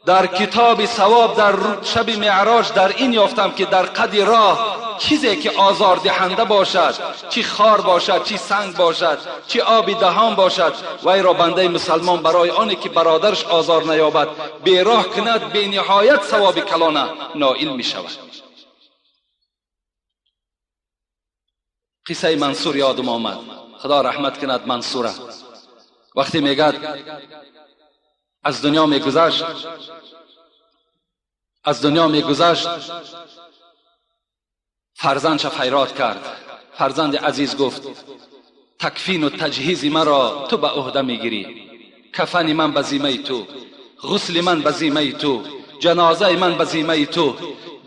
در کتاب ثواب در شب معراج در این یافتم که در قد راه چیزی که آزار دهنده باشد، چی خار باشد، چی سنگ باشد، چی آبی دهان باشد، وی را بنده مسلمان برای آنی که برادرش آزار نیابد بیراه کند به نهایت ثواب کلانه نائل می شود. قصه منصور یادم آمد، خدا رحمت کند منصوره. وقتی میگد از دنیا میگذشت فرزندش فریاد کرد. فرزند عزیز گفت تکفین و تجهیز مرا تو به عهده میگیری، کفن من به ذمه تو، غسل من به ذمه تو، جنازه من به ذمه تو،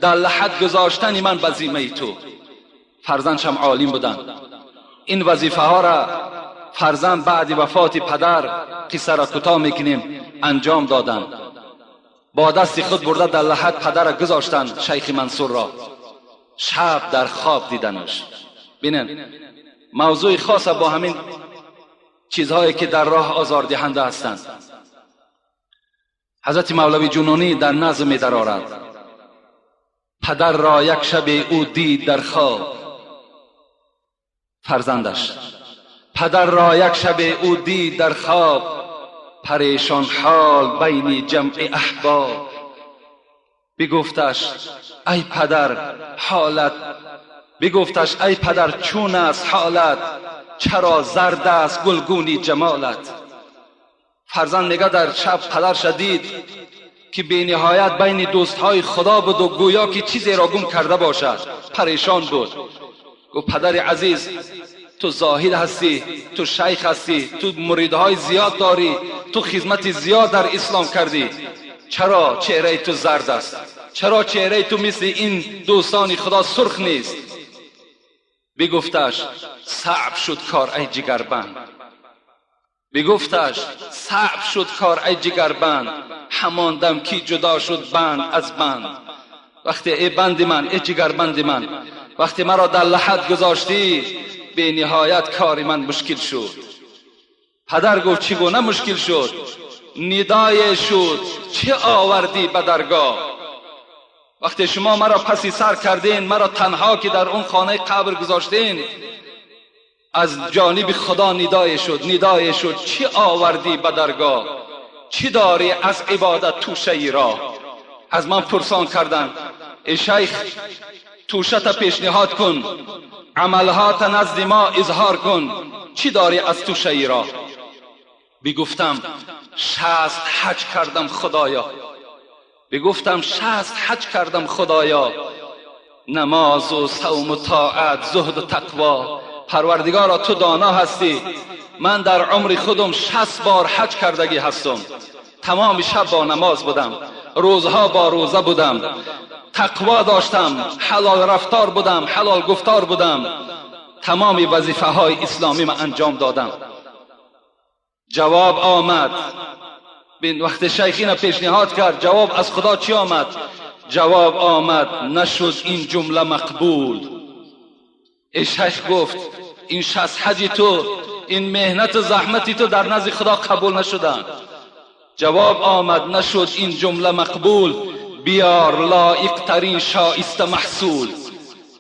در لحد گذاشتن من به ذمه تو. فرزندش هم عالم بودن. این وظیفه ها را فرزند بعد وفات پدر، قصه را کوتاه میکنیم، انجام دادند. با دست خود برده در لحد پدر را گذاشتند شیخ منصور را. شب در خواب دیدنش. بینن موضوع خاص با همین چیزهایی که در راه آزار دهنده هستند. حضرت مولوی جنونی در نظم می درآورد پدر را یک شب او دید در خواب. فرزندش پدر را یک شب او دید در خواب، پریشان حال بین جمع احباب. بگفتش ای پدر حالت، بگفتش ای پدر چون است حالت، چرا زرد است گلگونی جمالت. فرزند میگه در شب پدر شدید که به نهایت بین دوستهای خدا بود و گویا که چیزی را گم کرده باشد، پریشان بود. گفت پدر عزیز تو زاهد هستی، تو شیخ هستی، تو مریدهای زیاد داری، تو خدمت زیاد در اسلام کردی، چرا چهره تو زرد است؟ چرا چهره تو مثل این دوستان خدا سرخ نیست؟ بگفتش صعب شد کار ای جگربند، بگفتش صعب شد کار ای جگربند، همان دم کی جدا شد بند از بند. وقتی ای بند من، ای جگربند من، وقتی مرا در لحد گذاشتی به نهایت کار من مشکل شد. پدر گفت چگونه مشکل شد؟ ندای شد چه آوردی به درگاه؟ وقتی شما مرا پسی سر کردین، مرا تنها که در اون خانه قبر گذاشتین، از جانب خدا ندای شد چه آوردی به درگاه؟ چی داری از عبادت توشه را؟ از من پرسان کردن ای شیخ توشت پیشنهاد کن، عملهات نزد ما اظهار کن، چی داری از توشه را؟ بگفتم 60 حج کردم خدایا، بگفتم 60 حج کردم خدایا، نماز و صوم و طاعت، زهد و تقوا. پروردگارا تو دانا هستی، من در عمر خودم 60 بار حج کردگی هستم. تمام شب با نماز بودم، روزها با روزه بودم، تقوا داشتم، حلال رفتار بودم، حلال گفتار بودم، تمام وظیفه های اسلامی من انجام دادم. جواب آمد. وقت شیخین پیشنهاد کرد جواب از خدا چی آمد؟ جواب آمد نشد این جمله مقبول. ای شیخ گفت این 60 حج تو، این مهنت و زحمتی تو در نزد خدا قبول نشدن. جواب آمد نشد این جمله مقبول، بیار لایق ترین شایسته محصول.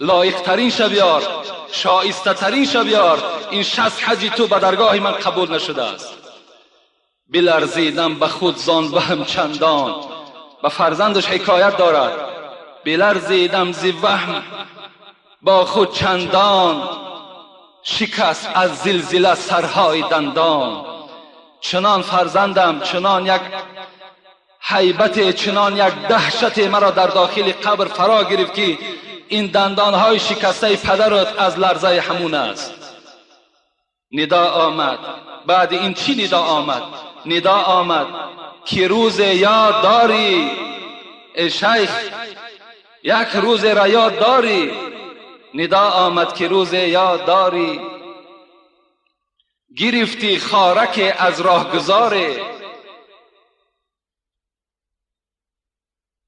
لایق ترین شبیار، شایسته ترین شبیار. این 60 حجی تو به درگاه من قبول نشده است. بلرزیدم به خود زان وهم چندان. به فرزندش حکایت دارد. بلرزیدم زی وهم با خود چندان، شکست از زلزله سرهای دندان. چنان فرزندم، چنان یک هیبت، چنان یک دهشت مرا در داخل قبر فرا گرفت که این دندانهای شکسته پدرت از لرزه همون است. ندا آمد. بعد این چی ندا آمد؟ ندا آمد که روز یاد داری ای شیخ، یک روز را یاد داری. ندا آمد که روز یاد داری. گرفتی خارک از راهگذاره،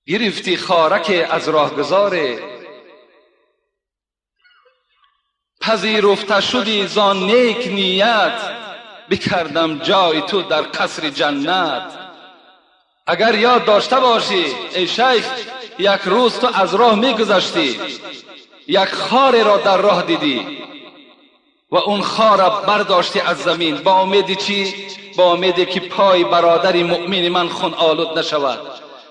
گرفتی خارک از راهگذاره. پذیرفته شدی زان نیک نیت، بکردم جای تو در قصر جنت. اگر یاد داشته باشی ای شیخ، یک روز تو از راه می گذشتی، یک خار را در راه دیدی و اون خار را برداشتی از زمین با امید چی؟ با امید که پای برادر مؤمن من خون آلود نشود،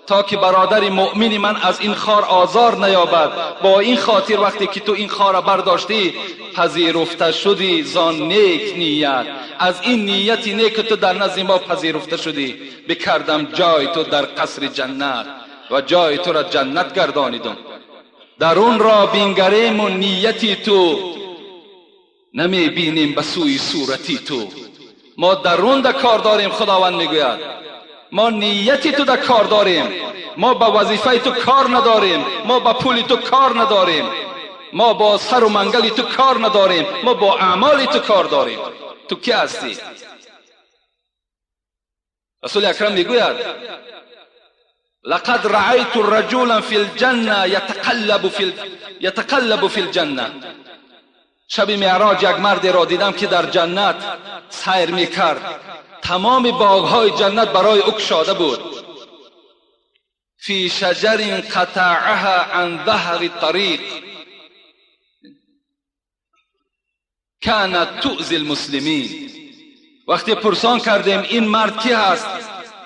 تا که برادر مؤمن من از این خار آزار نیابد. با این خاطر وقتی که تو این خار را برداشتی، پذیرفته شدی زان نیک نیت. از این نیت نیک تو در نزد ما پذیرفته شدی. بکردم جای تو در قصر جنت و جای تو را جنت گردانیدم. در اون را بینگریم و نیتی تو، نمی بینیم به سوی صورتی تو. ما درون در کار داریم. خداوند میگوید ما نیتی تو در کار داریم. ما با وظیفه تو کار نداریم. ما با پول تو کار نداریم. ما با سر و منگل تو کار نداریم. ما با اعمال تو کار داریم. تو کی هستی؟ رسول اکرم میگوید لقد رأيت رجلا في الجنة يتقلب في الجنة. شب معراج یک مرد را دیدم که در جنت سیر میکرد. تمام باغهای جنت برای او گشاده بود. فی شجر قطعها عن ظهر الطريق كانت تؤذي المسلمین. وقتی پرسان کردیم این مرد کی هست،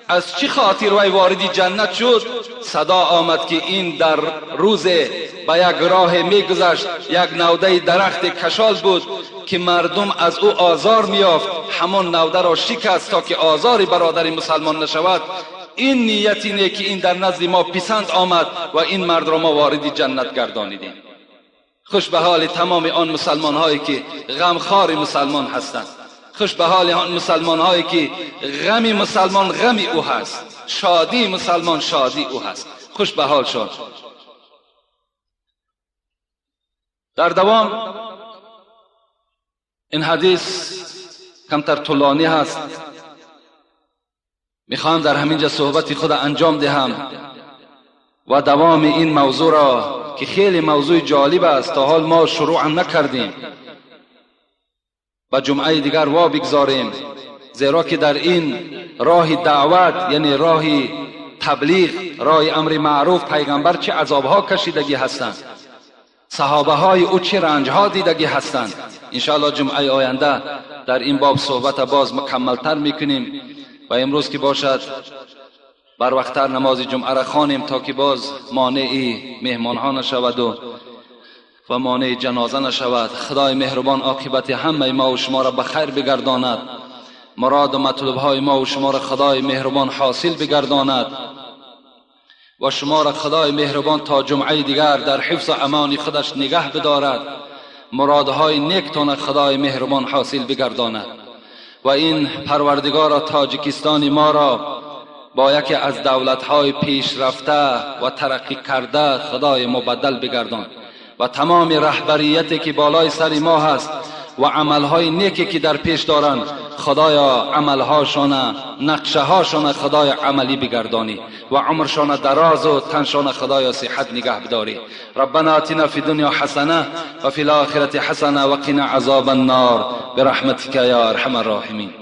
از چه خاطر وی وارد جنت شد، صدا آمد که این در روز به یک راه میگذشت، یک نوده درخت کشال بود که مردم از او آزار میافت. همان نوده را شکست تا که آزار برادر مسلمان نشود. این نیتی نه که این در نزد ما پسند آمد و این مرد را ما وارد جنت گردانیدیم. خوش به حال تمام آن مسلمان هایی که غمخوار مسلمان هستند. خوش به حال آن مسلمان هایی که غم مسلمان غم او هست، شادی مسلمان شادی او هست. خوش به حال شد. در دوام این حدیث کمتر طولانی هست. میخوام در همینجا صحبت خود انجام دهم و دوام این موضوع را که خیلی موضوع جالب است، تا حال ما شروع نکردیم، و جمعه دیگر وا بگذاریم. زیرا که در این راه دعوت، یعنی راه تبلیغ، راه امر معروف، پیغمبر چه عذابها کشیدگی هستند، صحابه های او چه رنجها دیدگی هستند. انشاءالله جمعه آینده در این باب صحبت باز مکملتر میکنیم و امروز که باشد بر وقتتر نماز جمعه را خوانیم تا که باز مانع مهمان ها نشود و مانع جنازه نشود. خدای مهربان عاقبت همه ما و شما را به خیر بگرداند. مراد و مطلوب های ما و شما را خدای مهربان حاصل بگرداند و شما را خدای مهربان تا جمعه دیگر در حفظ و امان خودش نگه بدارد. مرادهای نیکتان خدای مهربان حاصل بگرداند و این پروردگار تاجیکستان ما را با یکی از دولت‌های پیشرفته و ترقی کرده خدای مبدل بگردان و تمام رهبریتی که بالای سر ما هست و عملهای نیکی که در پیش دارند خدایا عملهاشان، نقشه‌هاشان خدای عملی بگردانی و عمرشان دراز و تنشان خدایا صحت نگه بداری. ربنا آتنا فی الدنیا حسنه و فی الاخره حسنه و قنا عذاب النار برحمتک یا ارحم الراحمین.